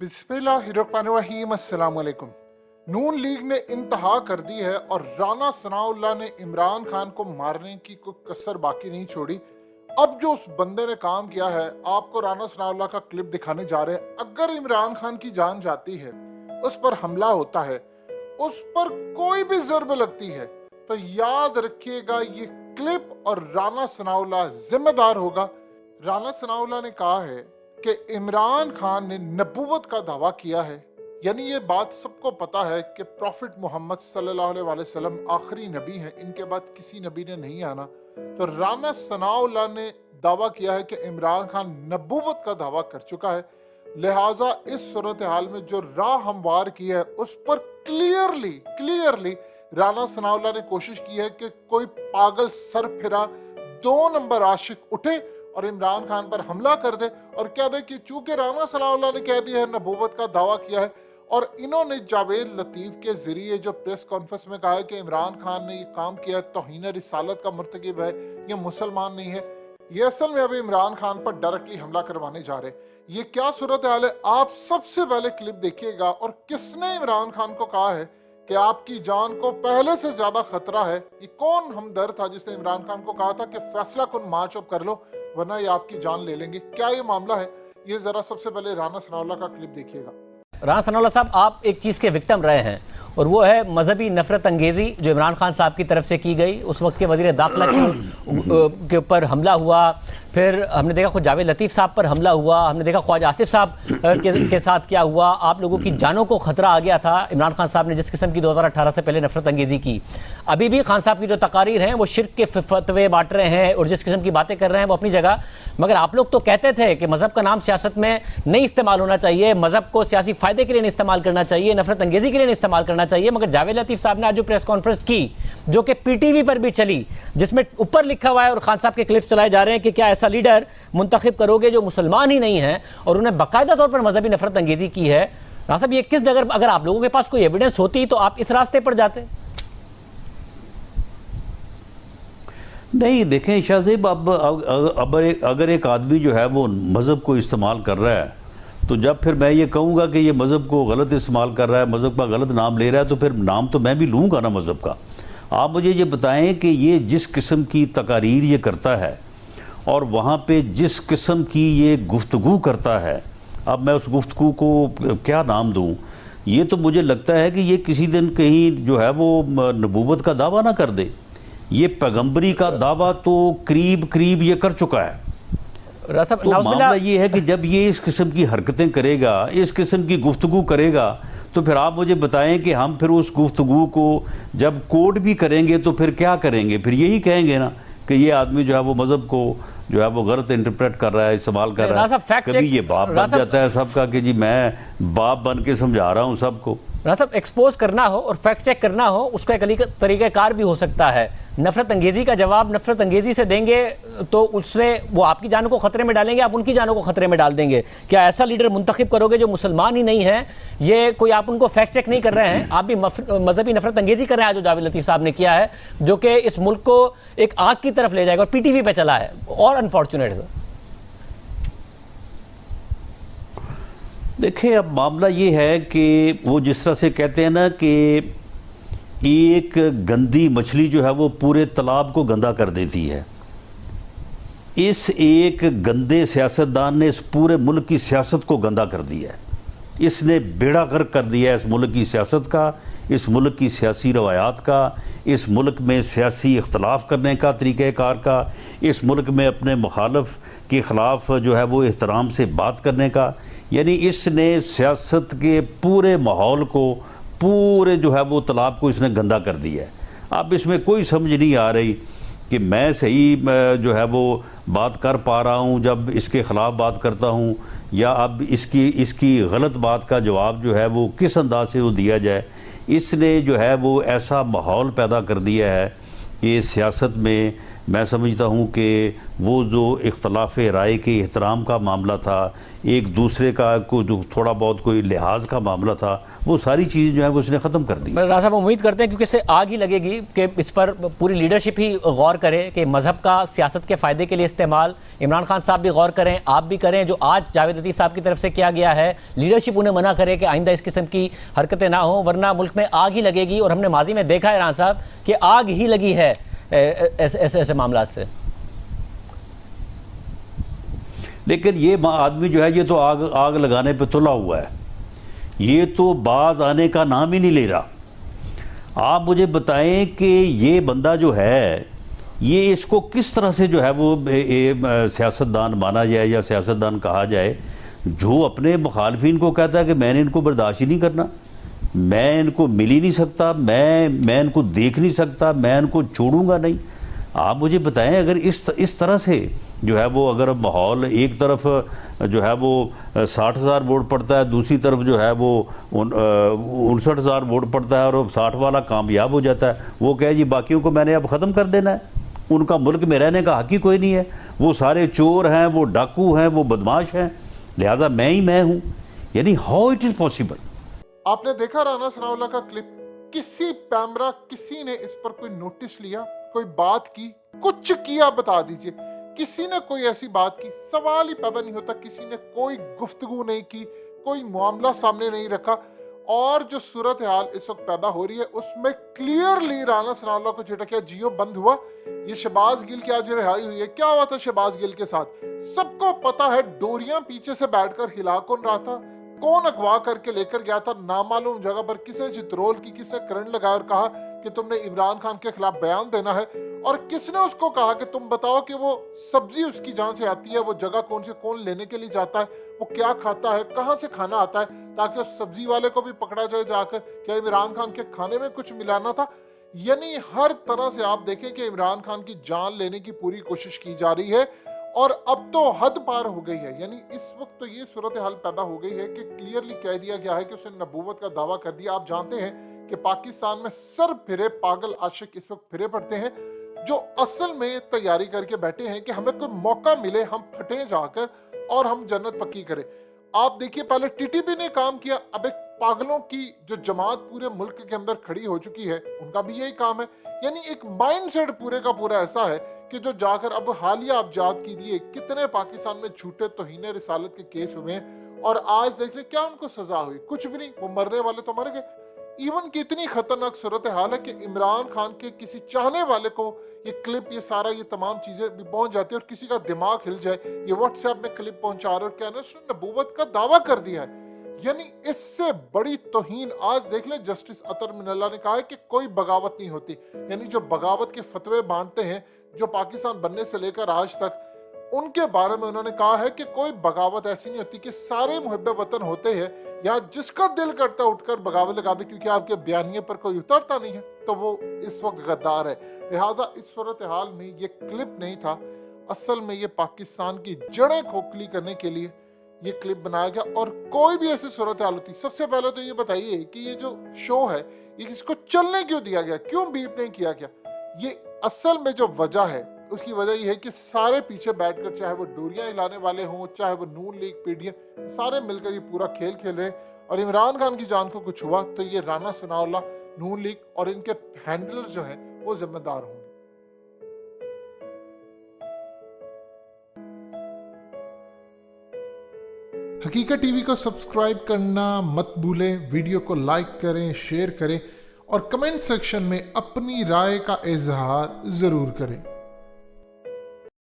बिस्मिल्लाहिर्रहमानिर्रहीम अस्सलाम वालेकुम। नून लीग ने इंतहा कर दी है और राना सनाउल्लाह ने इमरान खान को मारने की कोई कसर बाकी नहीं छोड़ी। अब जो उस बंदे ने काम किया है, आपको राना सनाउल्लाह का क्लिप दिखाने जा रहे हैं। अगर इमरान खान की जान जाती है, उस पर हमला होता है, उस पर कोई भी ज़र्ब लगती है, तो याद रखिएगा ये क्लिप और राना सनाउल्लाह जिम्मेदार होगा। राना सनाउल्लाह ने कहा है कि इमरान खान ने नबूवत का दावा किया है, यानी ये बात सबको पता है कि प्रॉफिट मोहम्मद सल्लल्लाहु अलैहि वसल्लम आखिरी नबी हैं, इनके बाद किसी नबी ने नहीं आना। तो राना सनाउल्लाह ने दावा किया है कि इमरान खान नबूवत का दावा कर चुका है, लिहाजा इस सूरत हाल में जो राह हमवार की है उस पर क्लियरली राना सनाउल्लाह ने कोशिश की है कि कोई पागल सरफिरा 2 नंबर आशिक उठे और इमरान खान पर हमला कर दे और कह दे कि चूंकि राना सनाउल्लाह ने कह दिया है, नबूवत का दावा किया है। और इन्होंने जावेद लतीफ़ के जरिए जो प्रेस कॉन्फ्रेंस में कहा है कि इमरान खान ने ये काम किया है, तौहीन रिसालत का मुर्तकिब है, ये मुसलमान नहीं है। ये असल में अभी इमरान खान पर डायरेक्टली हमला करवाने जा रहे। ये क्या सूरत हाल है, आप सबसे पहले क्लिप देखिएगा। और किसने इमरान खान को कहा है कि आपकी जान को पहले से ज्यादा खतरा है? ये कौन हमदर्द था जिसने इमरान खान को कहा था कि फैसला कुन मार्च अप कर लो वरना ये आपकी जान ले लेंगे? क्या ये मामला है? ये जरा सबसे पहले राना सनाउल्लाह का क्लिप देखिएगा। राना सनाउल्लाह साहब, आप एक चीज़ के विक्टिम रहे हैं और वो है मजहबी नफरत अंगेज़ी जो इमरान खान साहब की तरफ से की गई। उस वक्त के वज़ीर दाखिला के ऊपर हमला हुआ, फिर हमने देखा खुद जावेद लतीफ़ साहब पर हमला हुआ, हमने देखा ख्वाजा आसिफ साहब के साथ क्या हुआ। आप लोगों की जानों को खतरा आ गया था इमरान खान साहब ने जिस किस्म की 2018 से पहले नफरत अंगेज़ी की। अभी भी खान साहब की जो तकारीर हैं वो शिर्क के फतवे बांट रहे हैं और जिस किस्म की बातें कर रहे हैं वो अपनी जगह। मगर आप लोग तो कहते थे कि मज़हब का नाम सियासत में नहीं इस्तेमाल होना चाहिए, मज़हब को सियासी फ़ायदे के लिए नहीं इस्तेमाल करना चाहिए, नफरत अंगेज़ी के लिए नहीं इस्तेमाल करना चाहिए। मगर जावेद लतीफ़ साहब ने आज जो प्रेस कॉन्फ्रेंस की, जो कि पीटीवी पर भी चली, जिसमें ऊपर लिखा हुआ है और खान साहब के क्लिप्स चलाए जा रहे हैं कि क्या ऐसा लीडर मुंतखब करोगे जो मुसलमान ही नहीं है, और उन्हें बाकायदा तौर पर मजहबी नफरत अंगेज़ी की है। राना साहब, ये किस जगह, अगर आप लोगों के पास कोई एविडेंस होती तो आप इस रास्ते पर जाते? नहीं, देखें शाहजेब, अब अगर एक आदमी जो है वो मज़हब को इस्तेमाल कर रहा है, तो जब फिर मैं ये कहूँगा कि ये मज़हब को गलत इस्तेमाल कर रहा है, मज़हब का गलत नाम ले रहा है, तो फिर नाम तो मैं भी लूँगा ना मज़हब का। आप मुझे ये बताएं कि ये जिस किस्म की तकारीर ये करता है और वहाँ पे जिस किस्म की ये गुफ्तगू करता है, अब मैं उस गुफ्तगू को क्या नाम दूँ? ये तो मुझे लगता है कि ये किसी दिन कहीं जो है वो नबूवत का दावा ना कर दे। ये पैगंबरी का दावा तो करीब ये कर चुका है। तो मामला ये है कि जब ये इस किस्म की हरकतें करेगा, इस किस्म की गुफ्तगू करेगा, तो फिर आप मुझे बताएं कि हम फिर उस गुफ्तगू को जब कोड भी करेंगे तो फिर क्या करेंगे? फिर यही कहेंगे ना कि ये आदमी जो है वो मज़हब को जो है वो गलत इंटरप्रेट कर रहा है, इस्तेमाल कर रहा है। कभी ये बाप बन जाता है सबका कि जी मैं बाप बन के समझा रहा हूँ सबको। राना साहब, एक्सपोज करना हो और फैक्ट चेक करना हो, उसका एक तरीक़ाकार भी हो सकता है। नफरत अंगेज़ी का जवाब नफरत अंगेज़ी से देंगे तो उससे वो आपकी जानों को खतरे में डालेंगे, आप उनकी जानों को खतरे में डाल देंगे। क्या ऐसा लीडर मुंतखब करोगे जो मुसलमान ही नहीं है? ये कोई आप उनको फैक्ट चेक नहीं कर रहे हैं, आप भी मजहबी नफरत अंगेज़ी कर रहे हैं जो जावेद लतीफ़ साहब ने किया है, जो कि इस मुल्क को एक आग की तरफ ले जाएगा और पीटीवी पे चला है। और अनफॉर्चुनेट है। देखिए, अब मामला ये है कि वो जिस तरह से कहते हैं ना कि एक गंदी मछली जो है वो पूरे तालाब को गंदा कर देती है। इस एक गंदे सियासतदान ने इस पूरे मुल्क की सियासत को गंदा कर दिया है। इसने बेड़ा गर्क कर दिया है इस मुल्क की सियासत का, इस मुल्क की सियासी रवायात का, इस मुल्क में सियासी इख्तलाफ करने का तरीक़ाकार का, इस मुल्क में अपने मुखालफ के ख़िलाफ़ जो है वो एहतराम से बात करने का। यानी इसने सियासत के पूरे माहौल को, पूरे जो है वो तालाब को इसने गंदा कर दिया है। अब इसमें कोई समझ नहीं आ रही कि मैं सही जो है वो बात कर पा रहा हूँ जब इसके ख़िलाफ़ बात करता हूँ, या अब इसकी गलत बात का जवाब जो है वो किस अंदाज से वो दिया जाए। इसने जो है वो ऐसा माहौल पैदा कर दिया है कि सियासत में मैं समझता हूँ कि वो जो इख्तलाफ राय के एहतराम का मामला था, एक दूसरे का को जो थोड़ा बहुत कोई लिहाज का मामला था, वो सारी चीज़ें जो है वो उसने ख़त्म कर दी। राजा साहब उम्मीद करते हैं क्योंकि इससे आग ही लगेगी कि इस पर पूरी लीडरशिप ही गौर करे कि मजहब का सियासत के फ़ायदे के लिए इस्तेमाल, इमरान खान साहब भी गौर करें, आप भी करें, जो आज जावेद लतीफ़ साहब की तरफ से किया गया है, लीडरशिप उन्हें मना करे कि आइंदा इस किस्म की हरकतें ना हों, वरना मुल्क में आग ही लगेगी। और हमने माजी में देखा है राना साहब कि आग ही लगी है ऐसे मामला से। लेकिन ये आदमी जो है ये तो आग लगाने पे तुला हुआ है, ये तो बाज आने का नाम ही नहीं ले रहा। आप मुझे बताएं कि ये बंदा जो है ये इसको किस तरह से जो है वो सियासतदान माना जाए या सियासतदान कहा जाए, जो अपने मुखालफिन को कहता है कि मैंने इनको बर्दाश्त ही नहीं करना, मैं इनको मिल ही नहीं सकता, मैं इनको देख नहीं सकता, मैं इनको छोड़ूंगा नहीं। आप मुझे बताएं अगर इस तरह से जो है वो अगर माहौल एक तरफ जो है वो 60,000 वोट पड़ता है, दूसरी तरफ जो है वो 59,000 वोट पड़ता है और 60 वाला कामयाब हो जाता है, वो कहे जी बाकियों को मैंने अब ख़त्म कर देना है, उनका मुल्क में रहने का हक ही कोई नहीं है, वो सारे चोर हैं, वो डाकू हैं, वो बदमाश हैं, लिहाजा मैं ही मैं हूँ। यानी हाउ इट इज़ पॉसिबल। आपने देखा राना सनाउल्लाह का क्लिप, किसी पैमरा किसी ने इस पर कोई नोटिस लिया, कोई बात की, कुछ किया बता दीजिए, किसी ने कोई ऐसी बात की, सवाल ही पैदा नहीं होता, किसी ने कोई गुफ्तगू नहीं की, कोई मामला सामने नहीं रखा। और जो सूरत हाल इस वक्त पैदा हो रही है उसमें क्लियरली राना सनाउल्लाह को झटका जियो बंद हुआ। ये शहबाज गिल की आज रिहाई हुई है, क्या हुआ था शहबाज गिल के साथ सबको पता है। डोरियां पीछे से बैठकर हिला कौन रहा था, कौन अगवा करके लेकर गया था नामालूम जगह पर, किसे चित्रोल की, किसे करंट लगाया और कहा कि तुमने इमरान खान के खिलाफ बयान देना है, और किसने उसको कहा कि तुम बताओ कि वो सब्जी उसकी जहां से आती है, वो जगह कौन से, कौन लेने के लिए जाता है, वो क्या खाता है, कहां से खाना आता है, ताकि उस सब्जी वाले को भी पकड़ा जाए जाकर क्या इमरान खान के खाने में कुछ मिलाना था। यानी हर तरह से आप देखें कि इमरान खान की जान लेने की पूरी कोशिश की जा रही है और अब तो हद पार हो गई है। यानी इस वक्त तो ये सूरत हाल पैदा हो गई है कि क्लियरली कह दिया गया है कि उसने नबूवत का दावा कर दिया। आप जानते हैं कि पाकिस्तान में सर फिरे पागल आशिक इस वक्त फिरे पड़ते हैं, जो असल में तैयारी करके बैठे हैं कि हमें कोई मौका मिले हम फटे जाकर और हम जन्नत पक्की करें। आप देखिए पहले टीटीपी ने काम किया, अब एक पागलों की जो जमात पूरे मुल्क के अंदर खड़ी हो चुकी है उनका भी यही काम है। यानी एक माइंडसेट पूरे का पूरा ऐसा है कि जो जाकर अब हालिया अबजाद की दिए कितने पाकिस्तान में झूठे तौहीन रिसालत के केस हुए हैं और आज देख ले क्या उनको सजा हुई, कुछ भी नहीं, वो मरने वाले तो मर गए। इवन की इतनी खतरनाक सूरत हाल है कि इमरान खान के किसी चाहने वाले को ये क्लिप, ये सारा, ये तमाम चीजें भी पहुंच जाती है और किसी का दिमाग हिल जाए, ये व्हाट्सएप में क्लिप पहुंचा रहे और क्या उसने नबूवत का दावा कर दिया है। यानी इससे बड़ी तौहीन आज देख ले, जस्टिस अतर मिनल्ला ने कहा है कि कोई बगावत नहीं होती। यानी जो बगावत के फतवे बांटते हैं जो पाकिस्तान बनने से लेकर आज तक, उनके बारे में उन्होंने कहा है कि कोई बगावत ऐसी नहीं होती कि सारे मुहब्बे वतन होते हैं या जिसका दिल करता है उठकर बगावत लगा दे क्योंकि आपके बयानिए पर कोई उतरता नहीं है तो वो इस वक्त गद्दार है। लिहाजा इस सूरत हाल में ये क्लिप नहीं था, असल में ये पाकिस्तान की जड़ें खोखली करने के लिए ये क्लिप बनाया गया। और कोई भी ऐसी सूरत हाल होती, सबसे पहले तो ये बताइए कि ये जो शो है ये इसको चलने क्यों दिया गया, क्यों बीप नहीं किया गया। ये असल में जो वजह है उसकी वजह ये है कि सारे पीछे बैठकर, चाहे वो डोरियां हिलाने वाले हों, चाहे वो नून लीग पीडीएम, सारे मिलकर ये पूरा खेल खेल रहे हैं। और इमरान खान की जान को कुछ हुआ तो ये राना सनाउल्लाह, नून लीग और इनके हैंडलर जो हैं वो जिम्मेदार होंगे। हकीकत टीवी को सब्सक्राइब करना मत भूलें, वीडियो को लाइक करें, शेयर करें और कमेंट सेक्शन में अपनी राय का इजहार जरूर करें।